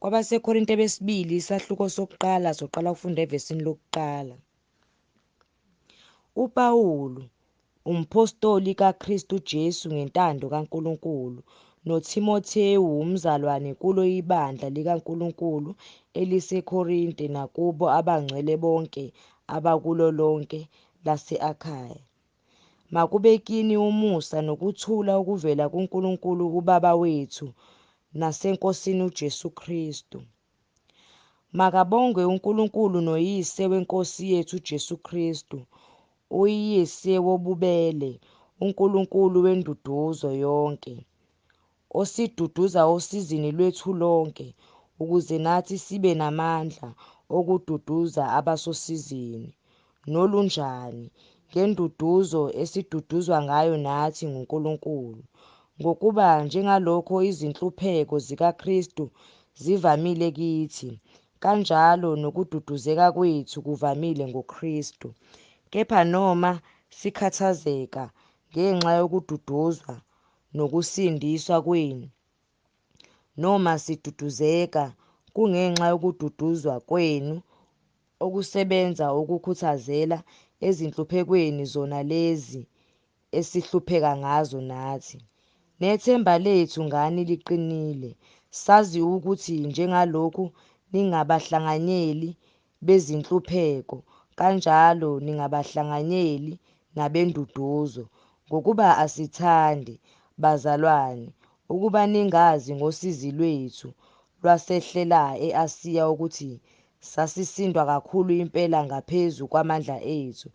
KwabaseKorinte besibili isahluko sokuqala soqala ukufunda evesini lokuqala. uPawulu, umpostoli kaKristu Jesu ngentando kaNkulunkulu, noTimothewu umzalwane kulo ibandla likaNkulunkulu eliseKorinte nakubo abangcwele bonke abakulo lonke lase-Akhaya. Makube kini umusa nokuthula okuvela kuNkulunkulu uBaba wethu naseNkosini uJesu Kristu. Makabongwe uNkulunkulu noYise weNkosi yethu uJesu Kristu, uYise wobubele, uNkulunkulu wenduduzo yonke, osiduduza osizini lwethu lonke, ukuze nathi sibe namandla okududuza abasosizini, nolunjani, ngenduduzo esiduduzwa ngayo nathi nguNkulunkulu, ngokuba njengalokho izinhlupheko zikaKristu zivamile kithi, kanjalo nokududuzeka kwethu kuvamile ngoKristu. Kepha noma sikhathazeka ngenxa yokududuzwa nokusindiswa kwenu, noma siduduzeka kungenxa yokududuzwa kwenu okusebenza ukukhuthazela ezinhluphekweni zona lezi esihlupheka ngazo nathi. Nethemba lethu ngani liqinile, sazi ukuthi njengalokhu ningabahlanganyeli bezinhlupheko, kanjalo ningabahlanganyeli nabenduduzo, ngokuba asithandi, bazalwane, ukuba ningazi ngosizi lwethu lwasehlela e-Asiya ukuthi sasisindwa kakhulu impela ngaphezu kwamandla ethu,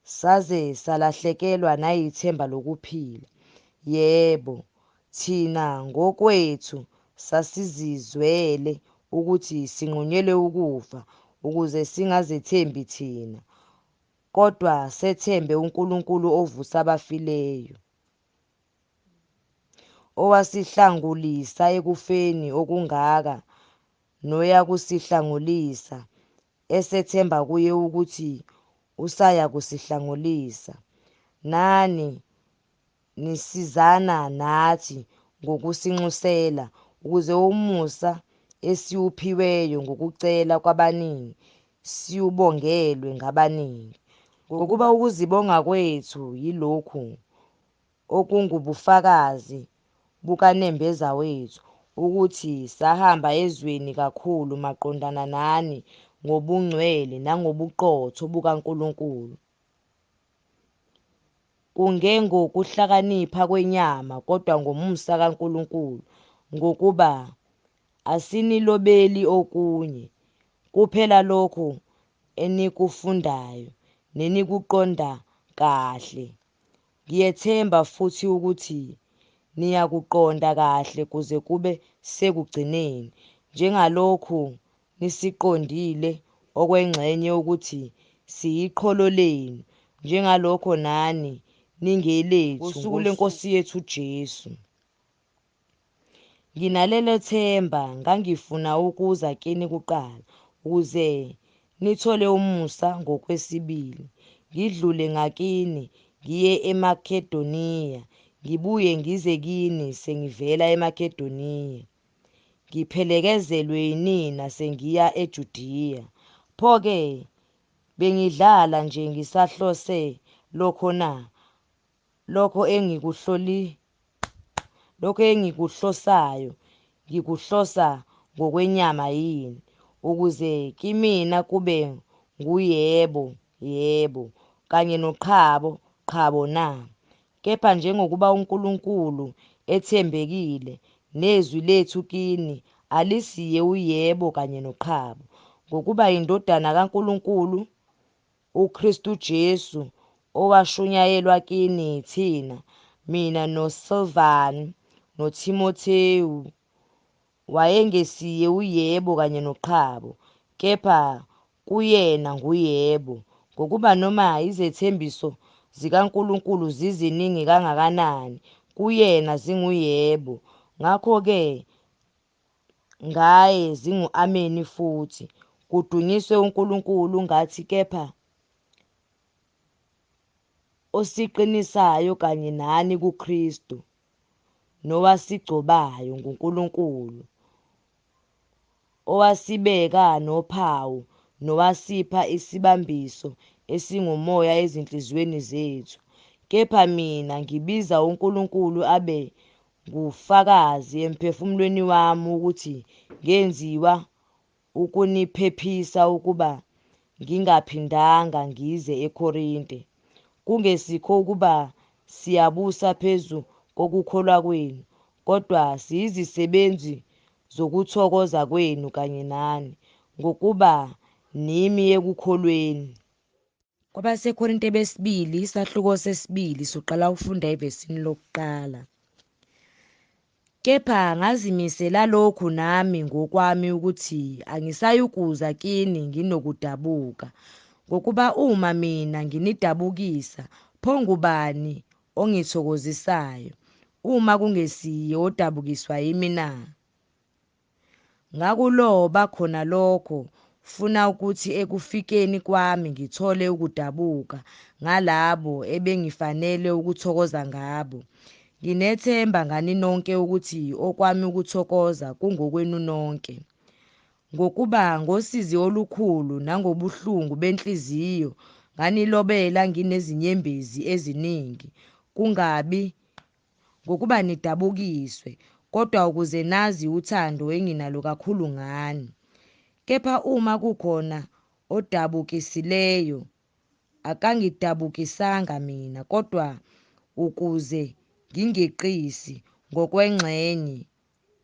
saze salahlekelwa nayithemba lokuphila. Yebo, thina ngokwethu sasizizwele ukuthi sinqunyelwe ukufa ukuze singazethembi thina, kodwa sethembe uNkulunkulu ovusa abafileyo, owasihlangulisa ekufeni okungaka noyakusihlangulisa, esethemba kuye ukuthi usaya kusihlangulisa. Nani nisizana nathi ngokusinxusela ukuze umusa esiwuphiweyo ngokucela kwabaningi siwubongelwe ngabaningi. Ngokuba ukuzibonga kwethu yilokhu okungubufakazi bukanembeza wethu, ukuthi sahamba ezweni kakhulu maqondana nani ngobungcwele nangobuqotho bukaNkulunkulu, kungengokuhlakanipha kwenyama kodwa ngomusa kaNkulunkulu, ngokuba asinilobeli okunye, kuphela lokho enikufundayo nenikuqonda kahle. Ngiyethemba futhi ukuthi niyakuqonda kahle kuze kube sekugcineni, njengalokhu nisiqondile okwengxenye ukuthi siyiqholo lenu, njengalokho nani ningelethu ngosuku lweNkosi yethu uJesu. Nginalelo themba ngangifuna ukuza kini kuqala, ukuze nithole umusa ngokwesibili, ngidlule ngakini ngiye eMakedoniya, ngibuye ngize kini sengivela eMakedoniya, ngiphelekezelwe yinina sengiya eJudiya. Pho-ke bengidlala nje ngisahlose lokho na? Lokho engikuhlosayo ngikuhlosa ngokwenyama yini, ukuze kimina kube nguyebo, yebo, kanye noqhabo, qhabo na? Kepha njengokuba uNkulunkulu ethembekile, nezwi lethu kini alisiye uyebo kanye noqhabo, ngokuba iNdodana kaNkulunkulu, uKristu Jesu, owashunyayelwa kini thina, mina noSilvanu noTimothewu, wayengesiye uyebo kanye noqhabo, kepha kuyena nguyebo, ngokuba noma izethembiso zikaNkulunkulu ziziningi kangakanani, kuyena zinguyebo, ngakho-ke ngaye zingu-ameni futhi. Kudunyiswe uNkulunkulu ngathi kepha osiqinisayo kanye nani kuKristu, nowasigcobayo nguNkulunkulu, owasibeka nophawu nowasipha isibambiso esingumoya ezinhliziyweni zethu. Kepha mina ngibiza uNkulunkulu abe ngufakazi emphefumulweni wami ukuthi ngenziwa ukuniphephisa ukuba ngingaphindanga ngize eKorinte, kungesikho ukuba siyabusa phezu kokukholwa kwenu, kodwa siyizisebenzi zokuthokoza kwenu kanye nani, ngokuba nimi ekukholweni. KwabaseKorinte besibili, isahluko sesibili, suqala ufunda evesini lokuqala. Kepha ngazimisela lokhu nami ngokwami ukuthi angisayukuza kini nginokudabuka, ngokuba uma mina nginidabukisa, pho ngubani ongithokozisayo, uma kungesiye odabukiswa yimi na? Ngakuloba khona lokho funa ukuthi ekufikeni kwami ngithole ukudabuka ngalabo ebengifanele ukuthokoza ngabo. Nginethemba ngani nonke ukuthi okwami ukuthokoza kungokwenu nonke, ngokuba ngosizi olukhulu nangobuhlungu benhliziyo nganilobela nginezinyembezi eziningi, kungabi ngokuba nidabukiswe, kodwa ukuze nazi uthando enginalo kakhulu ngani. Kepha uma kukhona odabukisileyo, akangidabukisanga mina, kodwa ukuze ngingeqisi ngokwengxenye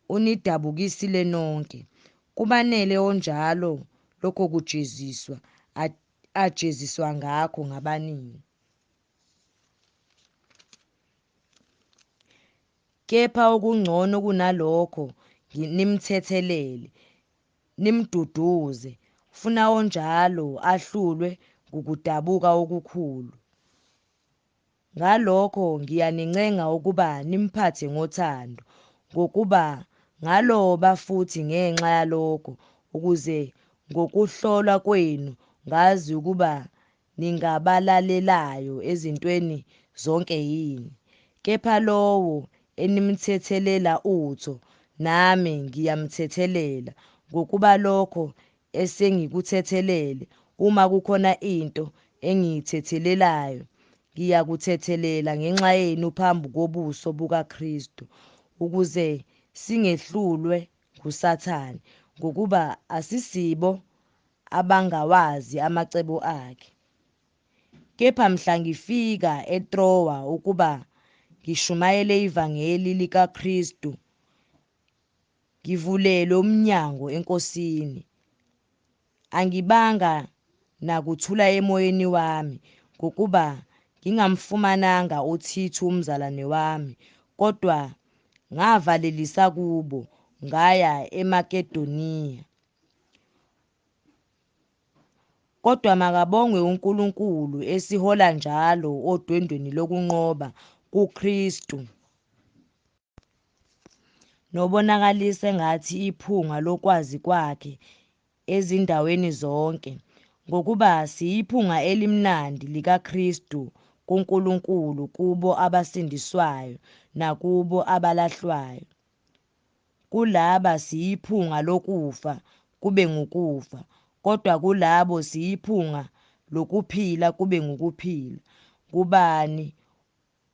unidabukisile nonke. Kubanele onjalo lokho kujeziswa ajeziswa ngakho ngabaningi. Kepha okungcono kunalokho nimthethelele, nimduduze, funa onjalo ahlulwe ngukudabuka okukhulu. Ngalokho ngiyanincenga ukuba nimphathe ngothando, ngokuba ngaloba futhi ngenxa yalokho, ukuze ngokuhlolwa kwenu ngazi ukuba ningabalalelayo ezintweni zonke yini. Kepha lowo enimthethelela utho, nami ngiyamthethelela, ngokuba lokho esengikuthethelele, uma kukhona into engiyithethelelayo, ngiyakuthethelela ngenxa yenu phambi kobuso bukaKristu, ukuze singehlulwe nguSathane, ngokuba asisibo abangawazi amacebo akhe. Kepha mhla ngifika eTrowa ukuba ngishumayele ivangeli likaKristu, ngivulelwe umnyango eNkosini, angibanga nakuthula emoyeni wami, ngokuba ngingamfumananga uThithu umzalwane wami, kodwa ngavalelisa kubo, ngaya eMakedoniya. Kodwa makabongwe uNkulunkulu esihola njalo odwendweni lokunqoba kuKristu, nobonakalisa engathi iphunga lokwazi kwakhe ezindaweni zonke, ngokuba siyiphunga elimnandi likaKristu kuNkulunkulu kubo abasindiswayo nakubo abalahlwayo. Kulaba siyiphunga lokufa, kube ngukufa, kodwa kulabo siyiphunga lokuphila, kube ngukuphila. Kubani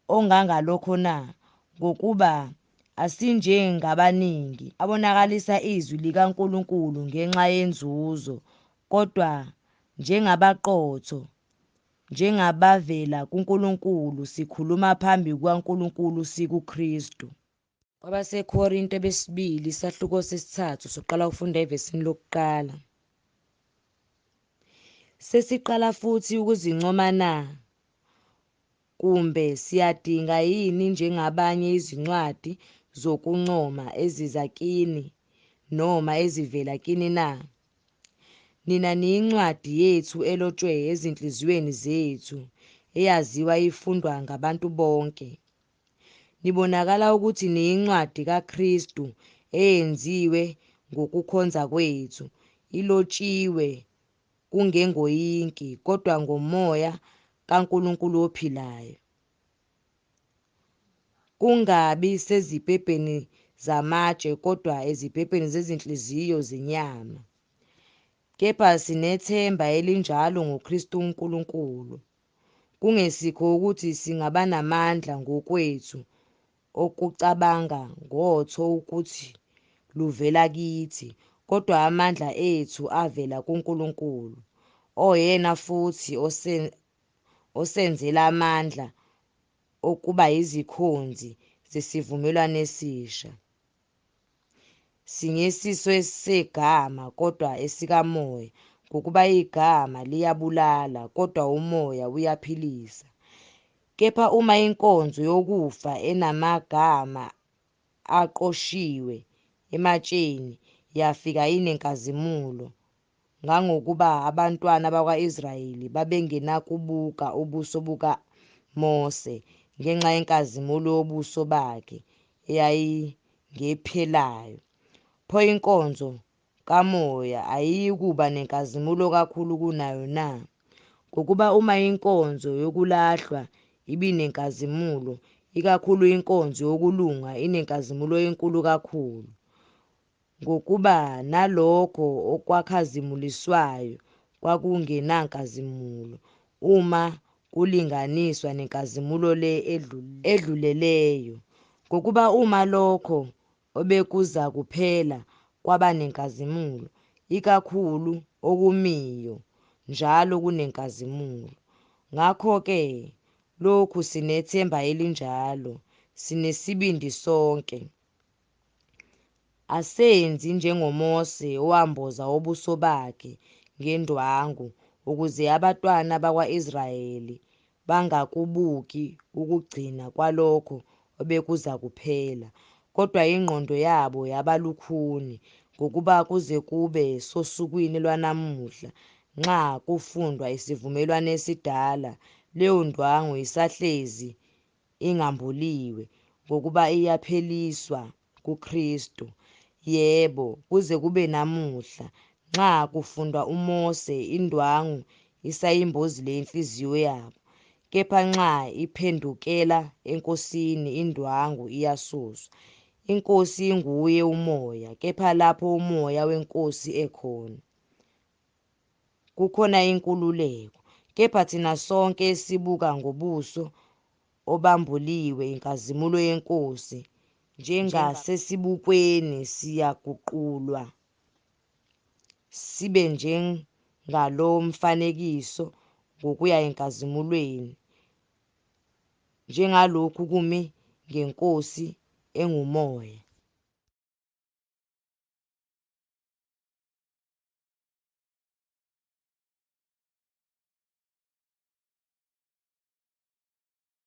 ongangalokho na? Ngokuba asinjengabaningi abonakalisa izwi likaNkulunkulu ngenxa yenzuzo, kodwa njengabaqotho, njengabavela kuNkulunkulu, sikhuluma phambi kukaNkulunkulu sikuKristu. KwabaseKorinte besibili, isahluko sesithathu, soqala ufunda evesini lokuqala. Sesiqala futhi ukuzincoma na? Kumbe siyadinga yini njengabanye izincwadi zokuncoma eziza kini noma ezivela kini na? Nina niyincwadi yethu elotshwe ezinhliziyweni zethu, eyaziwa ifundwa ngabantu bonke. Nibonakala ukuthi niyincwadi kaKristu eyenziwe ngokukhonza kwethu, ilotshiwe kungengoyinki, kodwa ngomoya kaNkulunkulu ophilayo. Kungabi sezibhebheni zamatshe kodwa ezibhebheni zezinhliziyo zenyama. Kepha sinethemba elinjalo ngoKristu uNkulunkulu, kungesikho ukuthi singaba namandla ngokwethu okucabanga ngotho ukuthi luvela kithi, kodwa amandla ethu avela kuNkulunkulu, oyena futhi osenzela amandla okuba yizikhonzi zesivumelwano esisha. Singesiso segama kodwa esikamoya, ngokuba igama liyabulala kodwa umoya uyaphilisa. Kepha uma inkonzo yokufa enamagama aqoshiwe ematsheni yafika inenkazimulo, ngangokuba abantwana bakwa-Israyeli babengenakubuka ubuso bukaMose ngenxa yenkazimulo yobuso bakhe eyayingephelayo, pho inkonzo kamoya ayiyikuba nenkazimulo kakhulu kunayo na? Ngokuba uma inkonzo yokulahlwa ibinenkazimulo, ikakhulu inkonzo yokulunga inenkazimulo enkulu kakhulu, ngokuba nalokho okwakhazimuliswayo kwakungenankazimulo uma kulinganiswa nenkazimulo le edluleleyo. Ngokuba uma lokho obekuzakuphela kwaba nenkazimulo, ikakhulu okumiyo njalo kunenkazimulo. Ngakho-ke lokhu sinethemba elinjalo, sinesibindi sonke. Asenzi njengoMose owamboza ubuso bakhe ngendwangu ukuze abantwana bakwa-Israyeli bangakubuki ukugcina kwalokho obekuzakuphela, kodwa ingqondo yabo yaba lukhuni, ngokuba kuze kube sosukwini lwanamuhla, nxa kufundwa isivumelwano esidala, leyo ndwangu isahlezi ingamboliwe, ngokuba iyapheliswa kuKristu. Yebo, kuze kube namuhla, nxa kufundwa uMose, indwangu isayimbozile inhliziyo yabo. Kepha nxa iphendukela eNkosini, indwangu iyasuswa. INkosi inguye umoya, kepha lapho umoya weNkosi ekhona, kukhona inkululeko. Kepha thina sonke esibuka ngobuso obamboliwe inkazimulo yeNkosi, njengasesibukweni siyaguqulwa sibe njengalo mfanekiso ngokuya enkazimulweni, njengalokhu kumi ngeNkosi engumoya.